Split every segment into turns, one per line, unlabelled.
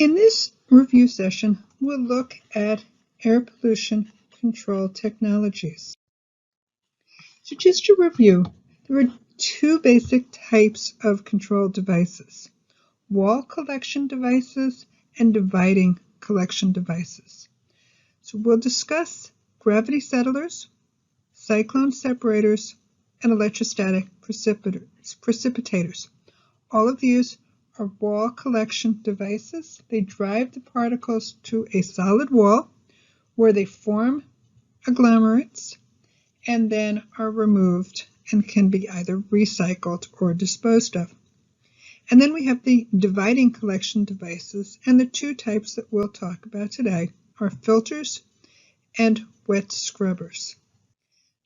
In this review session, we'll look at air pollution control technologies. So just to review, there are two basic types of control devices: wall collection devices and dividing collection devices. So we'll discuss gravity settlers, cyclone separators, and electrostatic precipitators. All of these are wall collection devices. They drive the particles to a solid wall where they form agglomerates and then are removed and can be either recycled or disposed of. And then we have the dividing collection devices, and the two types that we'll talk about today are filters and wet scrubbers.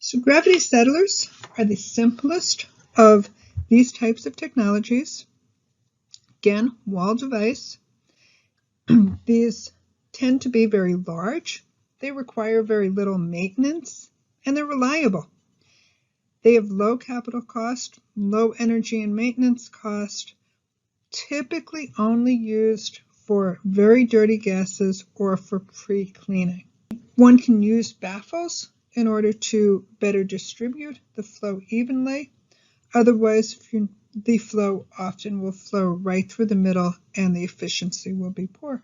So gravity settlers are the simplest of these types of technologies. Again, wall device. These tend to be very large. They require very little maintenance, and they're reliable. They have low capital cost, low energy and maintenance cost, typically only used for very dirty gases or for pre-cleaning. One can use baffles in order to better distribute the flow evenly. Otherwise, the flow often will flow right through the middle and the efficiency will be poor.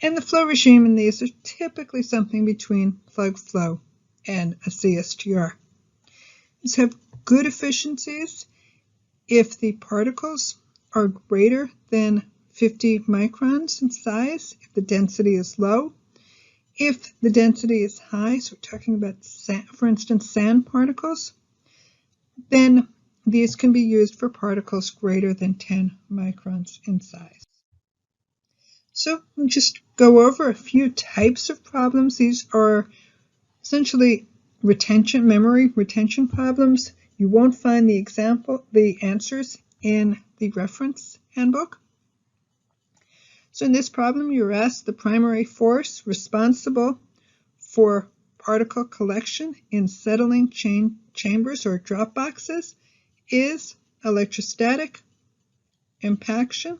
And the flow regime in these are typically something between plug flow and a CSTR. These have good efficiencies if the particles are greater than 50 microns in size, if the density is low. If the density is high, so we're talking about, for instance, sand particles, then these can be used for particles greater than 10 microns in size. So we'll just go over a few types of problems. These are essentially memory retention problems. You won't find the answers in the reference handbook. So in this problem, you're asked the primary force responsible for particle collection in settling chambers or drop boxes is electrostatic, impaction,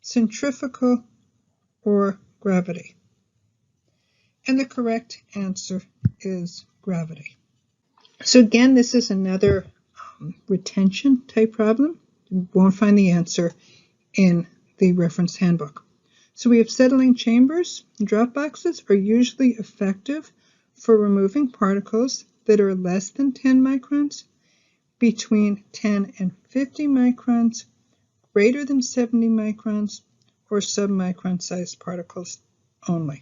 centrifugal, or gravity. And the correct answer is gravity. So again, this is another retention type problem. You won't find the answer in the reference handbook. So we have settling chambers. Drop boxes are usually effective for removing particles that are less than 10 microns, between 10 and 50 microns, greater than 70 microns, or submicron sized particles only.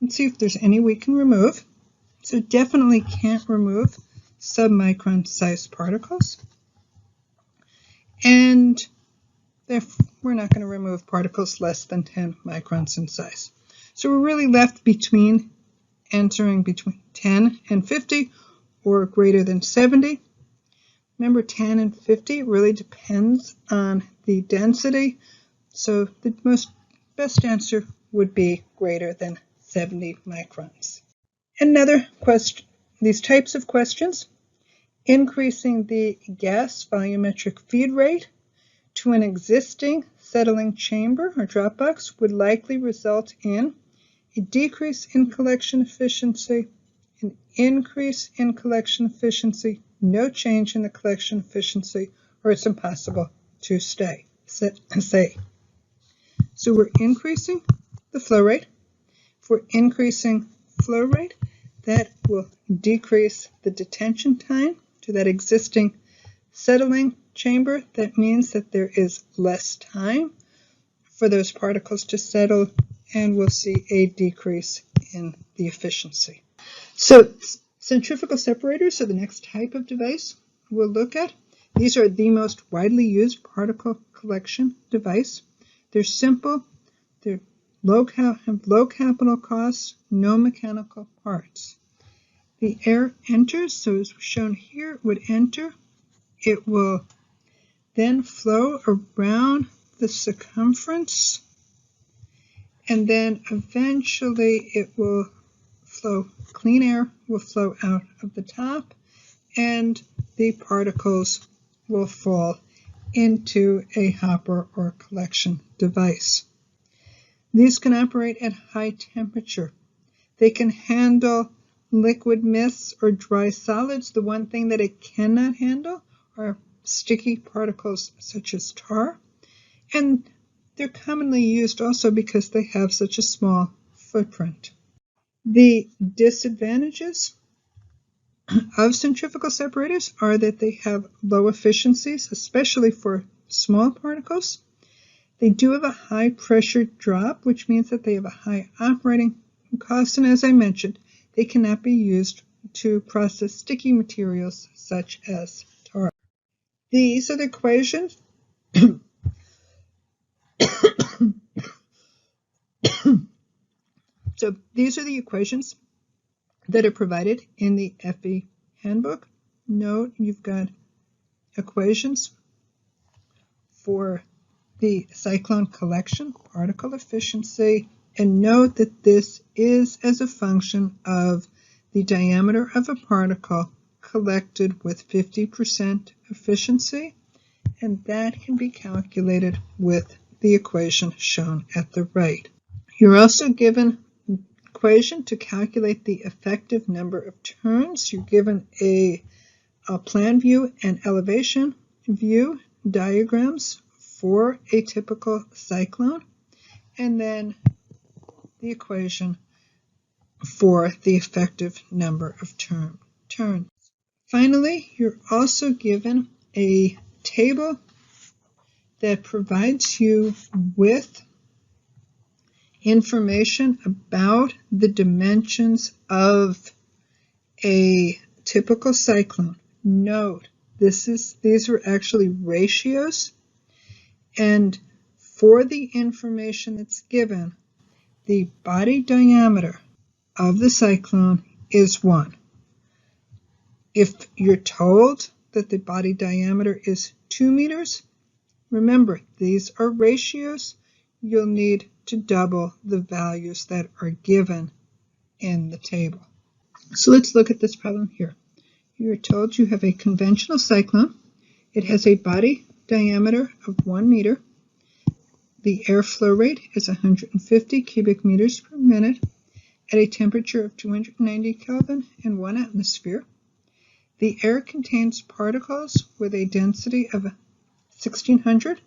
Let's see if there's any we can remove. So definitely can't remove submicron sized particles. And we're not going to remove particles less than 10 microns in size. So we're really left answering between 10 and 50 or greater than 70. Remember, 10 and 50 really depends on the density. So the best answer would be greater than 70 microns. Another question, these types of questions: increasing the gas volumetric feed rate to an existing settling chamber or drop box would likely result in a decrease in collection efficiency, an increase in collection efficiency, no change in the collection efficiency, or it's impossible to say. So we're increasing the flow rate. If we're increasing flow rate, that will decrease the detention time to that existing settling chamber. That means that there is less time for those particles to settle, and we'll see a decrease in the efficiency. So centrifugal separators are the next type of device we'll look at. These are the most widely used particle collection device. They're simple, they're have low capital costs, no mechanical parts. The air enters, so as shown here, it would enter. It will then flow around the circumference, and then eventually it will flow, clean air will flow out of the top, and the particles will fall into a hopper or collection device. These can operate at high temperature. They can handle liquid mists or dry solids. The one thing that it cannot handle are sticky particles such as tar. And they're commonly used also because they have such a small footprint. The disadvantages of centrifugal separators are that they have low efficiencies, especially for small particles. They do have a high pressure drop, which means that they have a high operating cost, and as I mentioned, they cannot be used to process sticky materials such as tar. These are the equations So these are the equations that are provided in the FE handbook. Note you've got equations for the cyclone collection, particle efficiency, and note that this is as a function of the diameter of a particle collected with 50% efficiency, and that can be calculated with the equation shown at the right. You're also given an equation to calculate the effective number of turns. You're given a plan view and elevation view diagrams for a typical cyclone, and then the equation for the effective number of turns. Finally, you're also given a table that provides you with information about the dimensions of a typical cyclone. Note, these are actually ratios, and for the information that's given, the body diameter of the cyclone is 1. If you're told that the body diameter is 2 meters, remember, these are ratios. You'll need to double the values that are given in the table. So let's look at this problem here. You're told you have a conventional cyclone. It has a body diameter of 1 meter. The airflow rate is 150 cubic meters per minute at a temperature of 290 Kelvin and 1 atmosphere. The air contains particles with a density of 1,600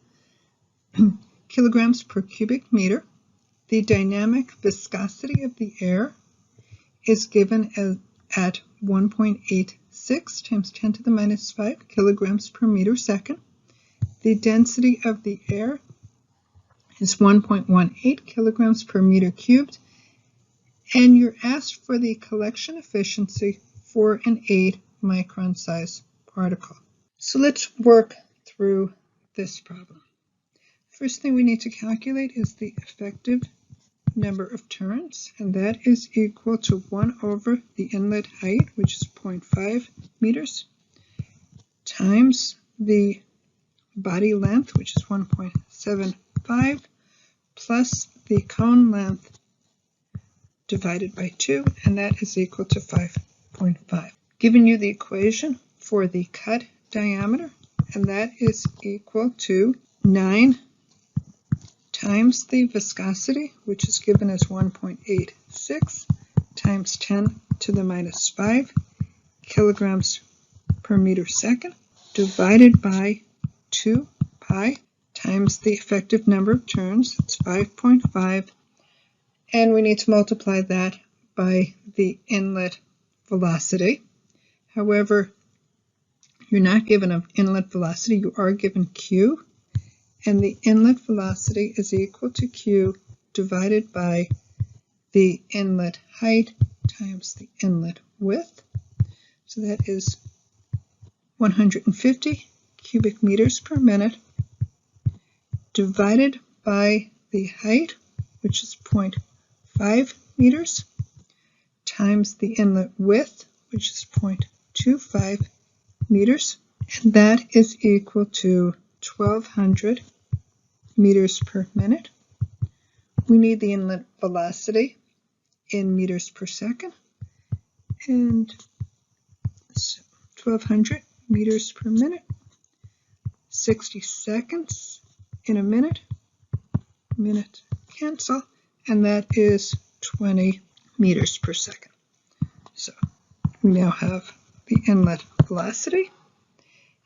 kilograms per cubic meter. The dynamic viscosity of the air is given at 1.86 times 10 to the minus 5 kilograms per meter second. The density of the air is 1.18 kilograms per meter cubed, and you're asked for the collection efficiency for an 8 micron size particle. So let's work through this problem. First thing we need to calculate is the effective number of turns, and that is equal to 1 over the inlet height, which is 0.5 meters, times the body length, which is 1.75, plus the cone length divided by 2, and that is equal to 5.5. Giving you the equation for the cut diameter, and that is equal to 9 times the viscosity, which is given as 1.86, times 10 to the minus 5 kilograms per meter second, divided by 2 pi times the effective number of turns, that's 5.5, and we need to multiply that by the inlet velocity. However, you're not given an inlet velocity, you are given Q, and the inlet velocity is equal to Q divided by the inlet height times the inlet width. So that is 150 cubic meters per minute divided by the height, which is 0.5 meters, times the inlet width, which is 0.25 meters, and that is equal to 1,200 meters per minute. We need the inlet velocity in meters per second, and so 1,200 meters per minute, 60 seconds in a minute, cancel, and that is 20 meters per second. So we now have the inlet velocity,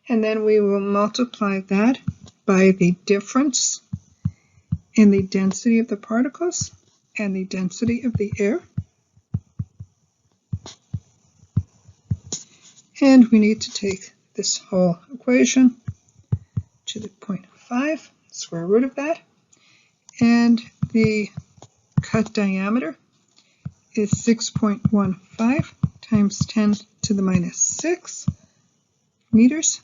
and then we will multiply that by the difference in the density of the particles and the density of the air. And we need to take this whole equation to the 0.5, square root of that, and the cut diameter is 6.15 times 10 to the minus 6 meters,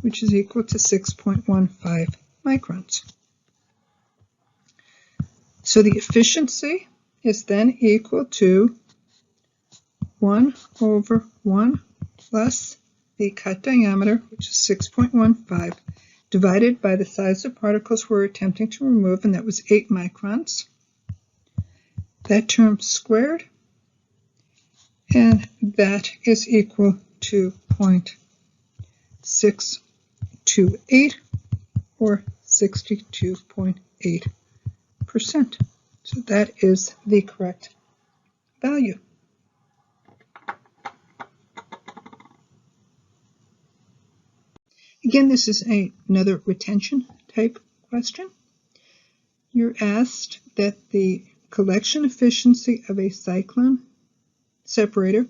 which is equal to 6.15 microns. So the efficiency is then equal to 1 over 1 plus the cut diameter, which is 6.15, divided by the size of particles we're attempting to remove, and that was 8 microns. That term squared, and that is equal to 0.628, or 62.8%. So that is the correct value. Again, this is another retention type question. You're asked that the collection efficiency of a cyclone separator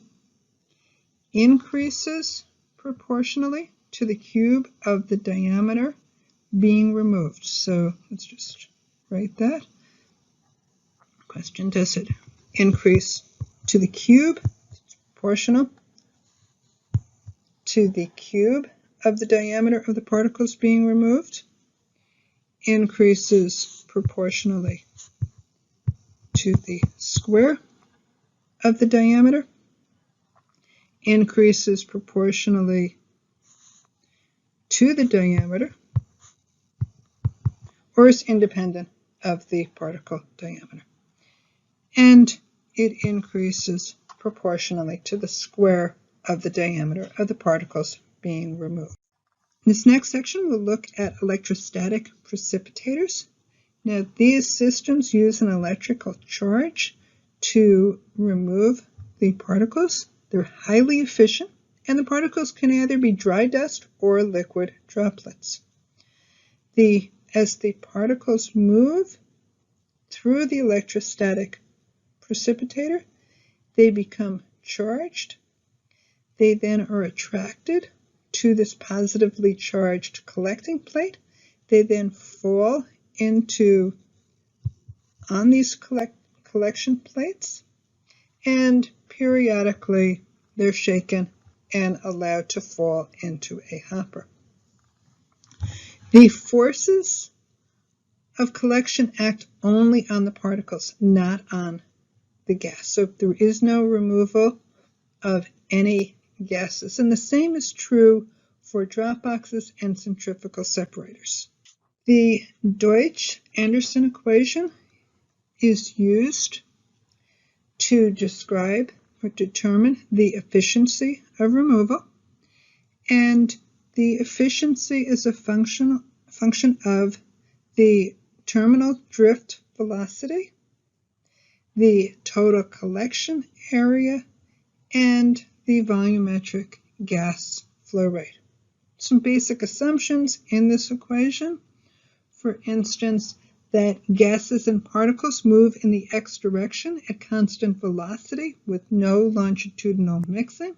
increases proportionally to the cube of the diameter being removed. So let's just write that. Question, does it increase to the cube? It's proportional to the cube of the diameter of the particles being removed. Increases proportionally to the square of the diameter. Increases proportionally to the diameter, or is independent of the particle diameter. And it increases proportionally to the square of the diameter of the particles being removed. In this next section, we'll look at electrostatic precipitators. Now, these systems use an electrical charge to remove the particles. They're highly efficient, and the particles can either be dry dust or liquid droplets. As the particles move through the electrostatic precipitator, they become charged. They then are attracted to this positively charged collecting plate. They then fall on these collection plates, and periodically they're shaken and allowed to fall into a hopper. The forces of collection act only on the particles, not on the gas. So there is no removal of any gases. And the same is true for drop boxes and centrifugal separators. The Deutsch-Anderson equation is used to describe or determine the efficiency of removal, and the efficiency is a function of the terminal drift velocity, the total collection area, and the volumetric gas flow rate. Some basic assumptions in this equation. For instance, that gases and particles move in the x direction at constant velocity with no longitudinal mixing.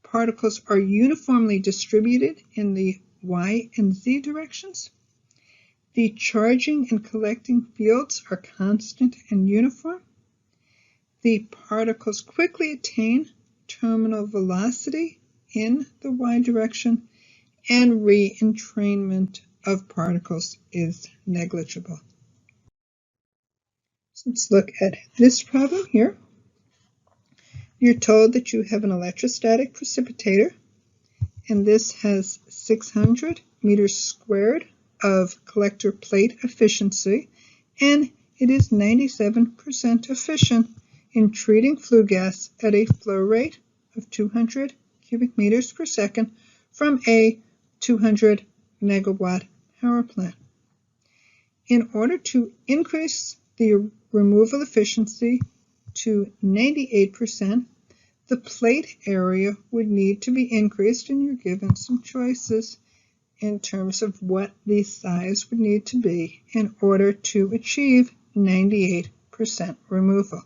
Particles are uniformly distributed in the y and z directions. The charging and collecting fields are constant and uniform. The particles quickly attain terminal velocity in the y direction, and re-entrainment of particles is negligible. So let's look at this problem here. You're told that you have an electrostatic precipitator, and this has 600 meters squared of collector plate efficiency, and it is 97% efficient in treating flue gas at a flow rate of 200 cubic meters per second from a 200 megawatt power plant. In order to increase the removal efficiency to 98%, the plate area would need to be increased, and you're given some choices in terms of what the size would need to be in order to achieve 98% removal.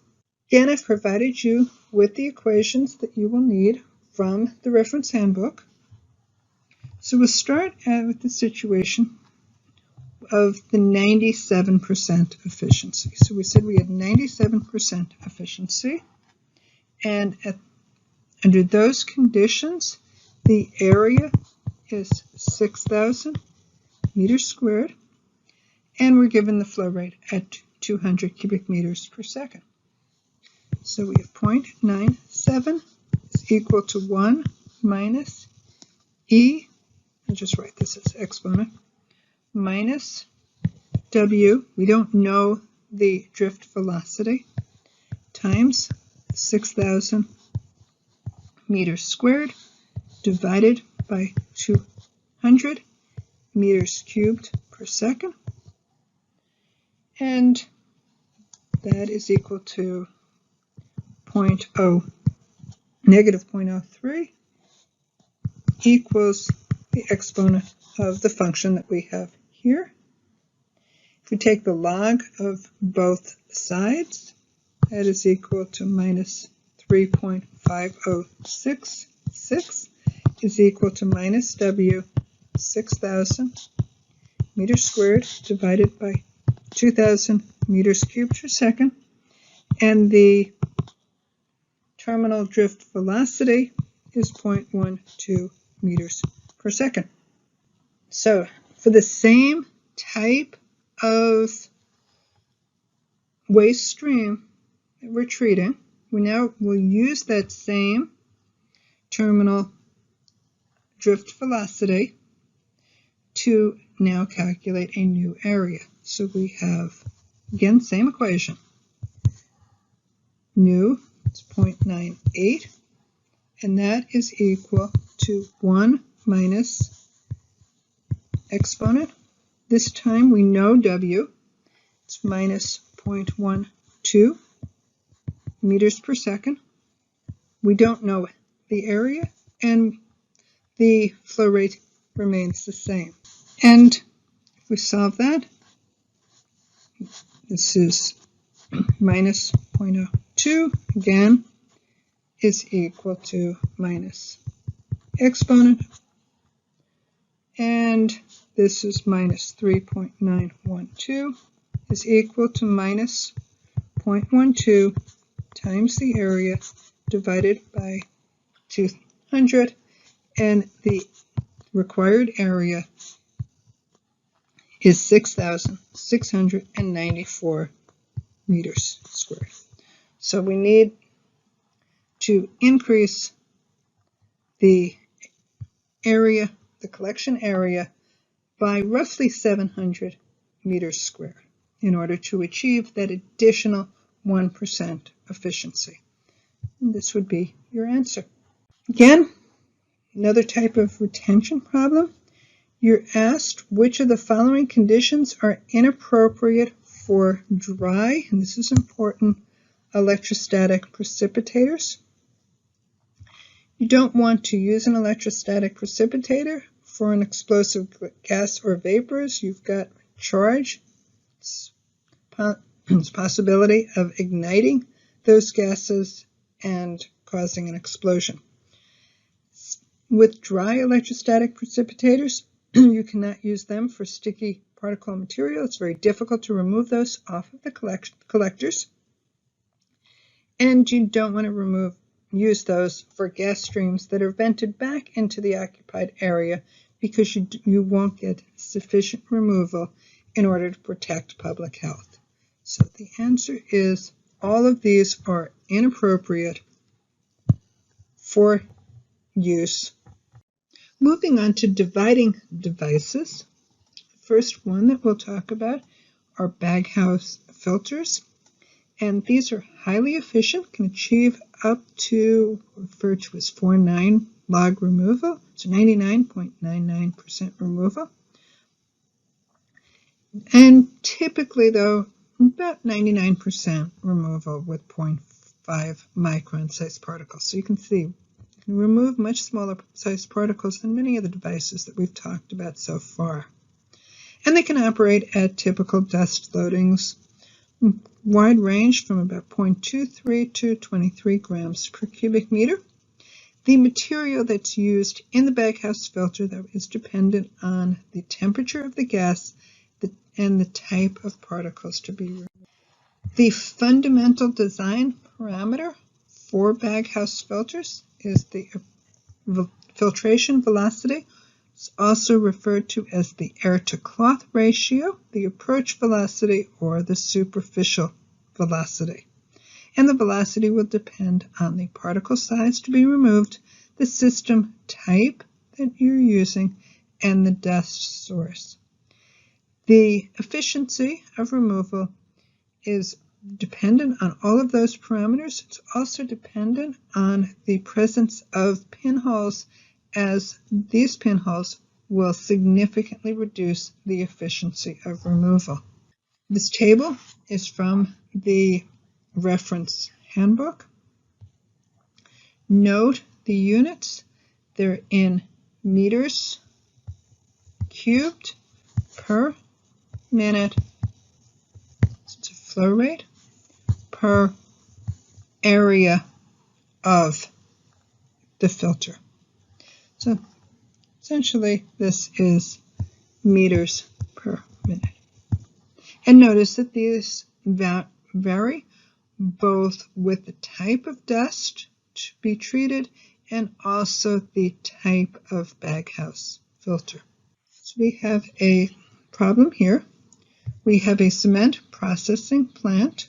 Again, I've provided you with the equations that you will need from the reference handbook. So we'll start out with the situation of the 97% efficiency. So we said we had 97% efficiency, and under those conditions, the area is 6,000 meters squared, and we're given the flow rate at 200 cubic meters per second. So we have 0.97 is equal to 1 minus E, I'll just write this as exponent, minus W, we don't know the drift velocity, times 6,000 meters squared divided by 200 meters cubed per second, and that is equal to negative 0.03 equals the exponent of the function that we have here. If we take the log of both sides, that is equal to minus 3.5066 is equal to minus W 6,000 meters squared divided by 2,000 meters cubed per second, and the terminal drift velocity is 0.12 meters per second. So for the same type of waste stream that we're treating, we now will use that same terminal drift velocity to now calculate a new area. So we have, again, same equation. New is 0.98, and that is equal to 1 minus exponent. This time we know W, it's minus 0.12 meters per second. We don't know the area, and the flow rate remains the same. And if we solve that, this is minus 0.02, again, is equal to minus exponent, and this is minus 3.912 is equal to minus 0.12 times the area divided by 200, and the required area is 6,694 meters squared. So we need to increase the area, the collection area, by roughly 700 meters squared in order to achieve that additional 1% efficiency. And this would be your answer. Again, another type of retention problem. You're asked which of the following conditions are inappropriate for dry, and this is important, electrostatic precipitators. You don't want to use an electrostatic precipitator for an explosive gas or vapors. You've got charge. It's possibility of igniting those gases and causing an explosion. With dry electrostatic precipitators, you cannot use them for sticky particle material. It's very difficult to remove those off of the collectors. And you don't want to use those for gas streams that are vented back into the occupied area, because you won't get sufficient removal in order to protect public health. So the answer is all of these are inappropriate for use. Moving on to dividing devices. The first one that we'll talk about are Baghouse filters. And these are highly efficient, can achieve up to, referred to as 4.9 log removal, so 99.99% removal. And typically, though, about 99% removal with 0.5 micron size particles. So you can see you can remove much smaller size particles than many of the devices that we've talked about so far. And they can operate at typical dust loadings, wide range from about 0.23 to 23 grams per cubic meter. The material that's used in the Baghouse filter that is dependent on the temperature of the gas and the type of particles to be removed. The fundamental design parameter for Baghouse filters is the filtration velocity. It's also referred to as the air-to-cloth ratio, the approach velocity, or the superficial velocity. And the velocity will depend on the particle size to be removed, the system type that you're using, and the dust source. The efficiency of removal is dependent on all of those parameters. It's also dependent on the presence of pinholes, as these pinholes will significantly reduce the efficiency of removal. This table is from the reference handbook. Note the units. They're in meters cubed per minute. It's a flow rate per area of the filter. So essentially this is meters per minute. And notice that these vary both with the type of dust to be treated and also the type of Baghouse filter. So we have a problem here. We have a cement processing plant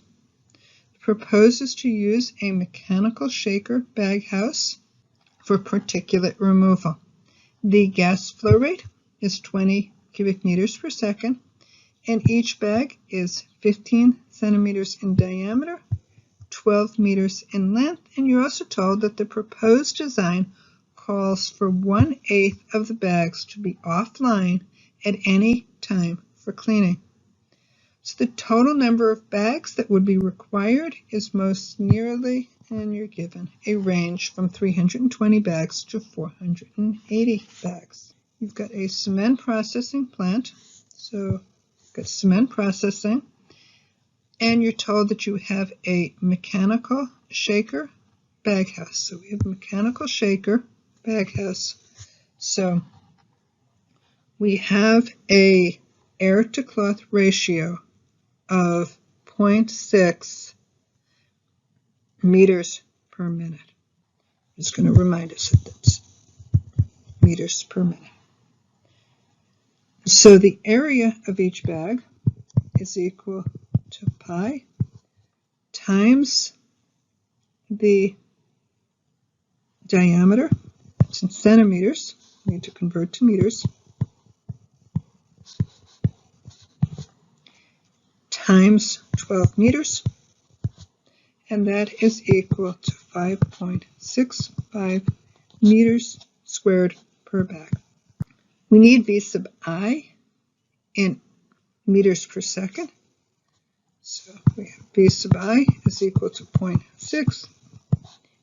that proposes to use a mechanical shaker Baghouse for particulate removal. The gas flow rate is 20 cubic meters per second, and each bag is 15 centimeters in diameter, 12 meters in length, and you're also told that the proposed design calls for 1/8 of the bags to be offline at any time for cleaning. So the total number of bags that would be required is most nearly, and you're given a range from 320 bags to 480 bags. You've got a cement processing plant, so you've got cement processing, and you're told that you have a mechanical shaker Baghouse. So we have a mechanical shaker Baghouse. So we have a air-to-cloth ratio of 0.6 meters per minute. I'm just going to remind us that that's meters per minute. So the area of each bag is equal to pi times the diameter. It's in centimeters. We need to convert to meters. Times 12 meters, and that is equal to 5.65 meters squared per bag. We need V sub I in meters per second. So we have V sub I is equal to 0.6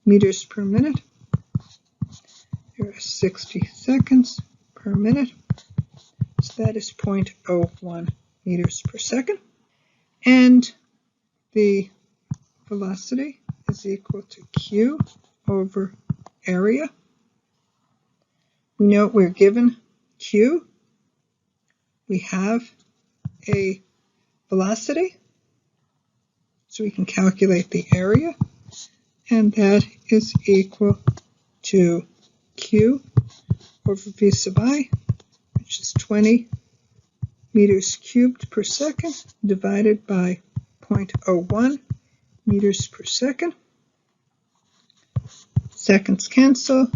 meters per minute. There are 60 seconds per minute. So that is 0.01 meters per second. And the velocity is equal to Q over area. We know we're given Q. We have a velocity, so we can calculate the area, and that is equal to Q over V sub I, which is 20 meters cubed per second divided by 0.01 meters per second. Seconds cancel.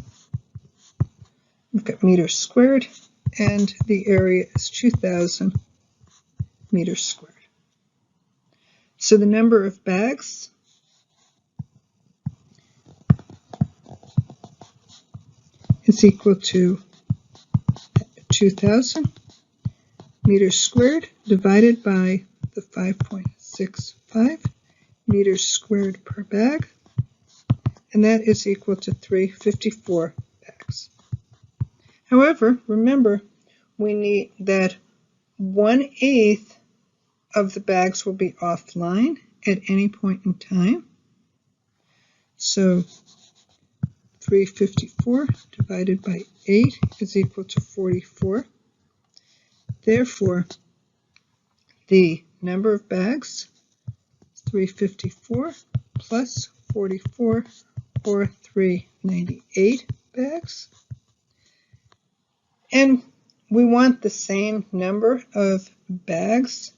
We've got meters squared, and the area is 2,000 meters squared. So the number of bags is equal to 2,000 meters squared divided by the 5.6 0.65 meters squared per bag, and that is equal to 354 bags. However, remember, we need that 1/8 of the bags will be offline at any point in time. So 354 divided by 8 is equal to 44. Therefore, the number of bags is 354 plus 44, or 398 bags. And we want the same number of bags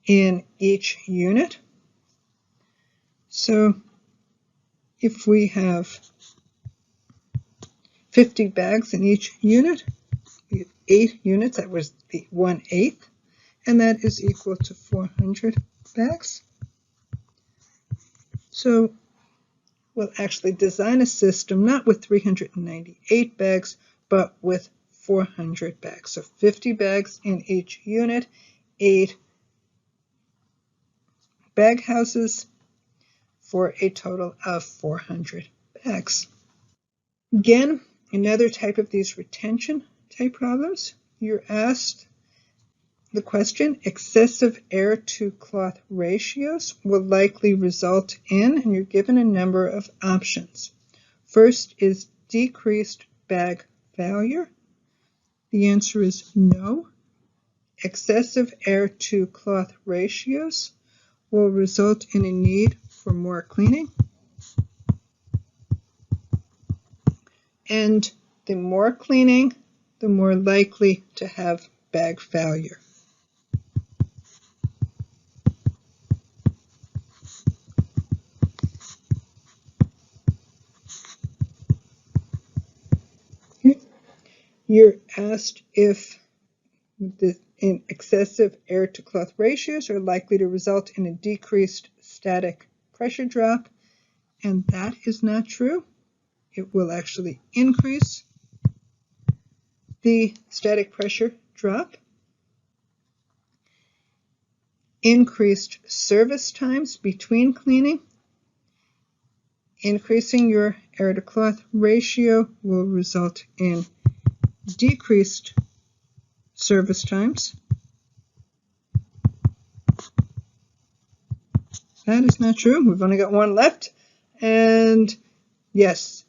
in each unit. So if we have 50 bags in each unit, we have 8 units, that was the 1/8, and that is equal to 400 bags. So we'll actually design a system not with 398 bags, but with 400 bags. So 50 bags in each unit, 8 baghouses for a total of 400 bags. Again, another type of these retention type problems, you're asked the question, excessive air to cloth ratios will likely result in, and you're given a number of options. First is decreased bag failure. The answer is no. Excessive air to cloth ratios will result in a need for more cleaning. And the more cleaning, the more likely to have bag failure. You're asked if the excessive air to cloth ratios are likely to result in a decreased static pressure drop, and that is not true. It will actually increase the static pressure drop. Increased service times between cleaning. Increasing your air to cloth ratio will result in decreased service times. That is not true. We've only got one left. And yes,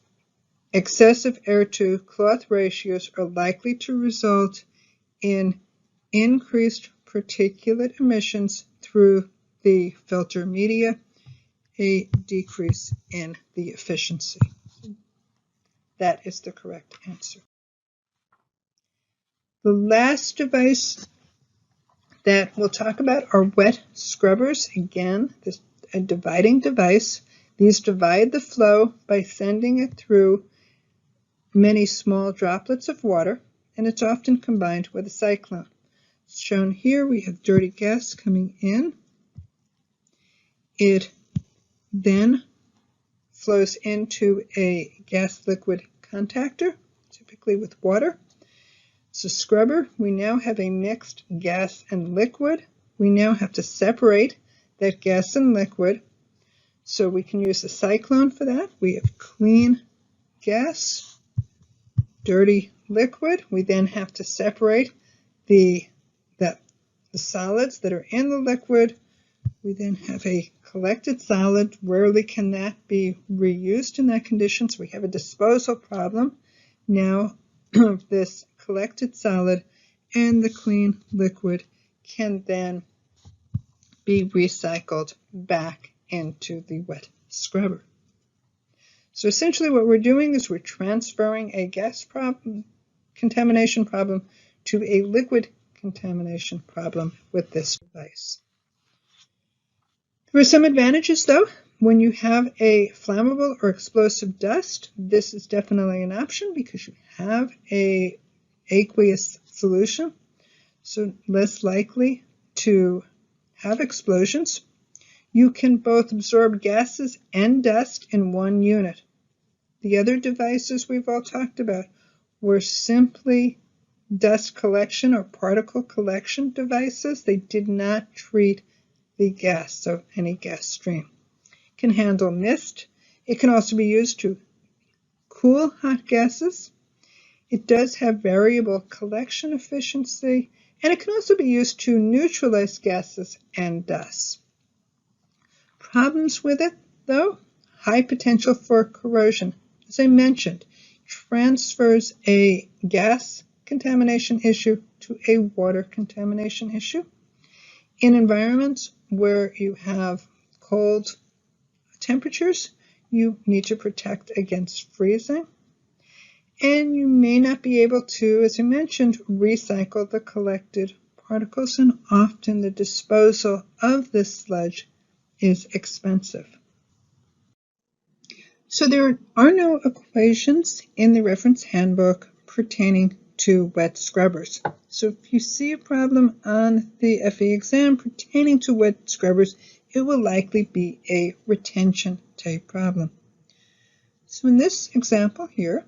excessive air to cloth ratios are likely to result in increased particulate emissions through the filter media, a decrease in the efficiency. That is the correct answer. The last device that we'll talk about are wet scrubbers. Again, this a dividing device. These divide the flow by sending it through many small droplets of water, and it's often combined with a cyclone. Shown here, we have dirty gas coming in. It then flows into a gas-liquid contactor, typically with water. It's a scrubber. We now have a mixed gas and liquid. We now have to separate that gas and liquid, so we can use a cyclone for that. We have clean gas, dirty liquid. We then have to separate the solids that are in the liquid. We then have a collected solid. Rarely can that be reused in that condition, so we have a disposal problem. Now this collected solid and the clean liquid can then be recycled back into the wet scrubber. So essentially what we're doing is we're transferring a gas contamination problem to a liquid contamination problem with this device. There are some advantages though. When you have a flammable or explosive dust, this is definitely an option because you have a aqueous solution, so less likely to have explosions. You can both absorb gases and dust in one unit. The other devices we've all talked about were simply dust collection or particle collection devices. They did not treat the gas, so any gas stream. It can handle mist. It can also be used to cool hot gases. It does have variable collection efficiency, and it can also be used to neutralize gases and dust. Problems with it, though: high potential for corrosion. As I mentioned, transfers a gas contamination issue to a water contamination issue. In environments where you have cold temperatures, you need to protect against freezing. And you may not be able to, as I mentioned, recycle the collected particles, and often the disposal of this sludge is expensive. So there are no equations in the reference handbook pertaining to wet scrubbers. So if you see a problem on the FE exam pertaining to wet scrubbers, it will likely be a retention type problem. So in this example here,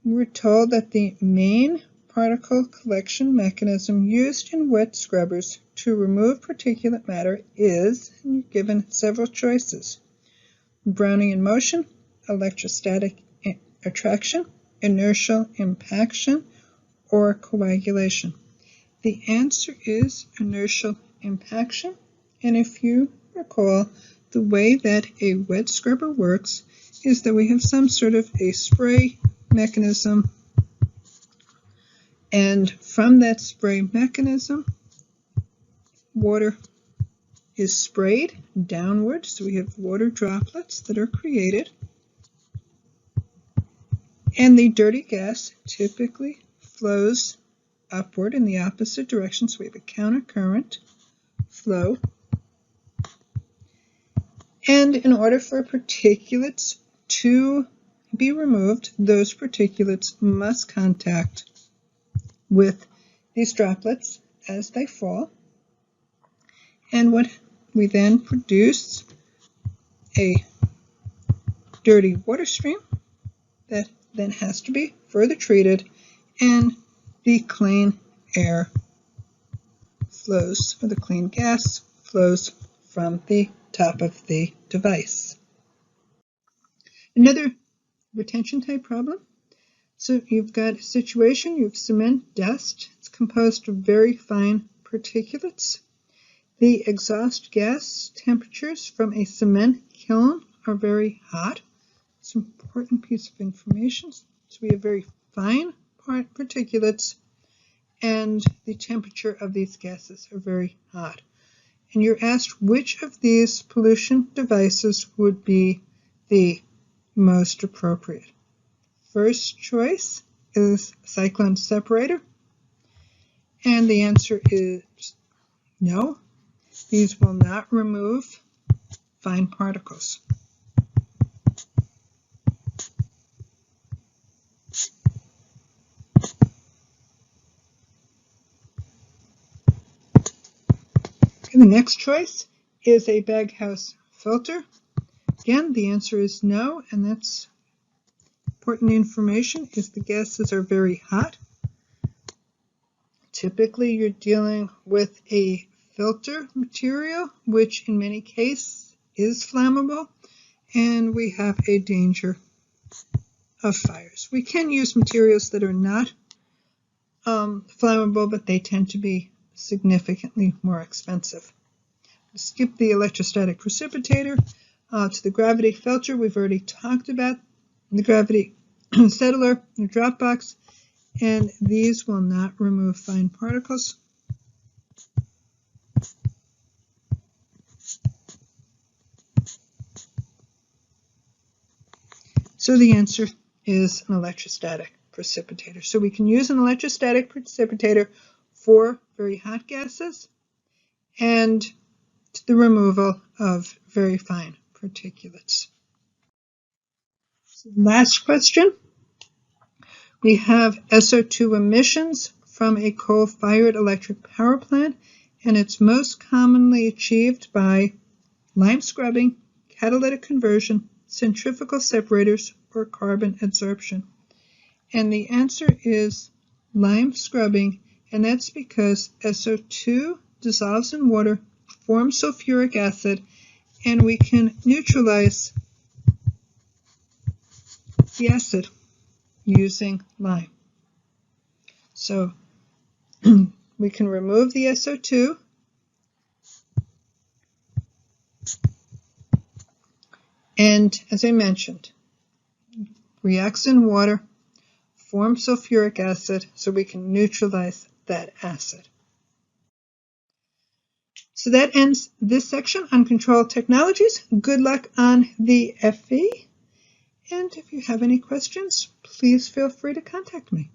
we're told that the main particle collection mechanism used in wet scrubbers to remove particulate matter is, and you're given several choices: Brownian motion, electrostatic attraction, inertial impaction, or coagulation. The answer is inertial impaction, and if you recall, the way that a wet scrubber works is that we have some sort of a spray mechanism, and from that spray mechanism, water is sprayed downward, so we have water droplets that are created, and the dirty gas typically flows upward in the opposite direction, so we have a countercurrent flow. And in order for particulates to be removed, those particulates must contact with these droplets as they fall. And what we then produce a dirty water stream that then has to be further treated, and the clean air flows, or the clean gas flows from the top of the device. Another retention type problem. So you've got a situation, you have cement dust. It's composed of very fine particulates. The exhaust gas temperatures from a cement kiln are very hot. It's an important piece of information. So we have very fine particulates, and the temperature of these gases are very hot. And you're asked which of these pollution devices would be the most appropriate. First choice is cyclone separator, and the answer is no. These will not remove fine particles. And the next choice is a Baghouse filter. Again, the answer is no, and that's important information, is the gases are very hot. Typically, you're dealing with a filter material, which in many cases is flammable, and we have a danger of fires. We can use materials that are not flammable, but they tend to be significantly more expensive. Skip the electrostatic precipitator to the gravity filter. We've already talked about the gravity settler, the drop box, and these will not remove fine particles. So the answer is an electrostatic precipitator. So we can use an electrostatic precipitator for very hot gases and the removal of very fine particulates. So last question. We have SO2 emissions from a coal-fired electric power plant, and it's most commonly achieved by lime scrubbing, catalytic conversion, centrifugal separators, or carbon adsorption. And the answer is lime scrubbing, and that's because SO2 dissolves in water form sulfuric acid, and we can neutralize the acid using lime. So we can remove the SO2, and as I mentioned, reacts in water, form sulfuric acid, so we can neutralize that acid. So that ends this section on control technologies. Good luck on the FE. And if you have any questions, please feel free to contact me.